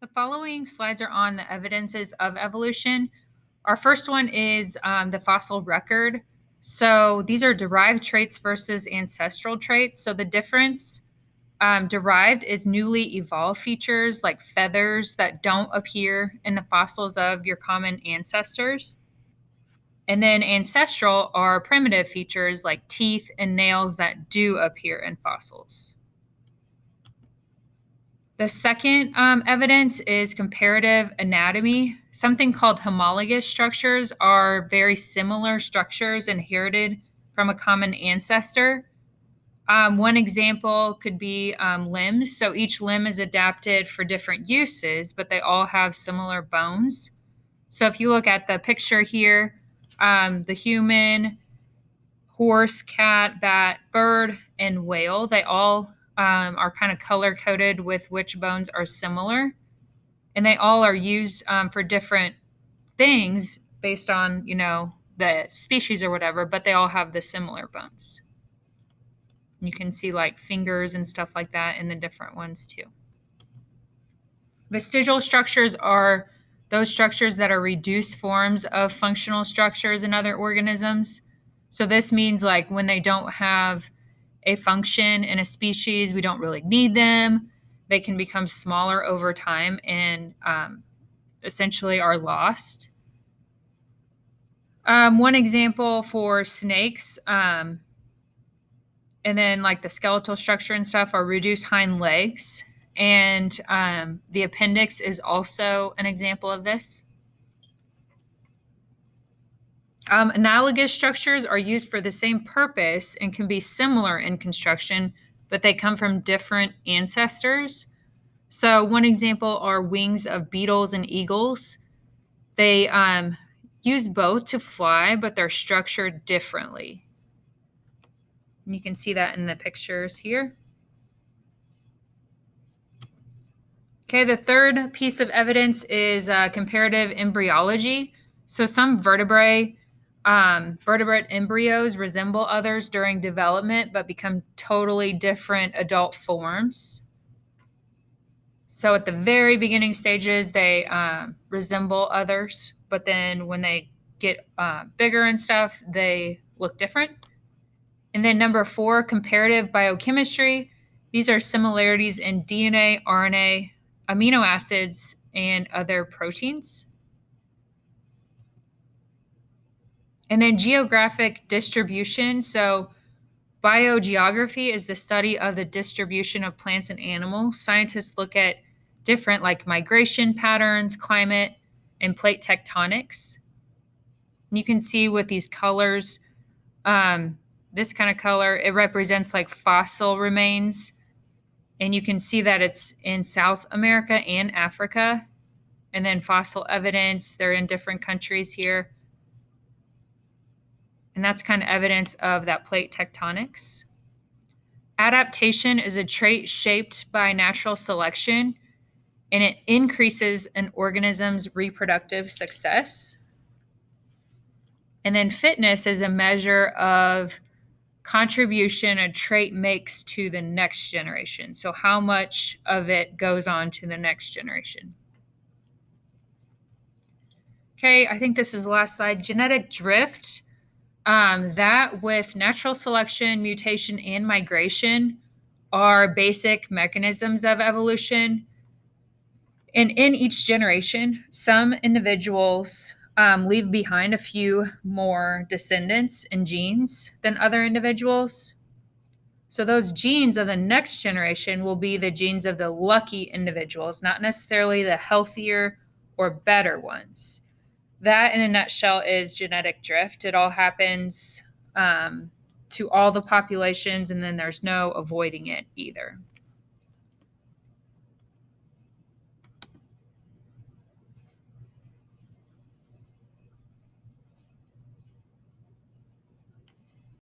The following slides are on the evidences of evolution. Our first one is the fossil record. So these are derived traits versus ancestral traits. So the difference derived is newly evolved features like feathers that don't appear in the fossils of your common ancestors. And then ancestral are primitive features like teeth and nails that do appear in fossils. The second evidence is comparative anatomy. Something called homologous structures are very similar structures inherited from a common ancestor. One example could be limbs. So each limb is adapted for different uses, but they all have similar bones. So if you look at the picture here, the human, horse, cat, bat, bird, and whale, they all are kind of color coded with which bones are similar. And they all are used for different things based on, the species or whatever, but they all have the similar bones. You can see like fingers and stuff like that in the different ones too. Vestigial structures are those structures that are reduced forms of functional structures in other organisms. So this means like when they don't have a function in a species, we don't really need them. They can become smaller over time and essentially are lost. One example for snakes, and then like the skeletal structure and stuff are reduced hind legs. And the appendix is also an example of this. Analogous structures are used for the same purpose and can be similar in construction, but they come from different ancestors. So one example are wings of beetles and eagles. They use both to fly, but they're structured differently. And you can see that in the pictures here. Okay, the third piece of evidence is comparative embryology. So some vertebrate embryos resemble others during development, but become totally different adult forms. So at the very beginning stages, they resemble others, but then when they get bigger and stuff, they look different. And then number 4, comparative biochemistry. These are similarities in DNA, RNA, amino acids, and other proteins. And then geographic distribution. So biogeography is the study of the distribution of plants and animals. Scientists look at different like migration patterns, climate, and plate tectonics. And you can see with these colors, this kind of color, it represents like fossil remains. And you can see that it's in South America and Africa. And then fossil evidence, they're in different countries here. And that's kind of evidence of that plate tectonics. Adaptation is a trait shaped by natural selection, and it increases an organism's reproductive success. And then fitness is a measure of contribution a trait makes to the next generation. So how much of it goes on to the next generation. Okay, I think this is the last slide. Genetic drift, that with natural selection, mutation, and migration are basic mechanisms of evolution. And in each generation, some individuals leave behind a few more descendants and genes than other individuals. So those genes of the next generation will be the genes of the lucky individuals, not necessarily the healthier or better ones. That, in a nutshell, is genetic drift. It all happens to all the populations, and then there's no avoiding it either.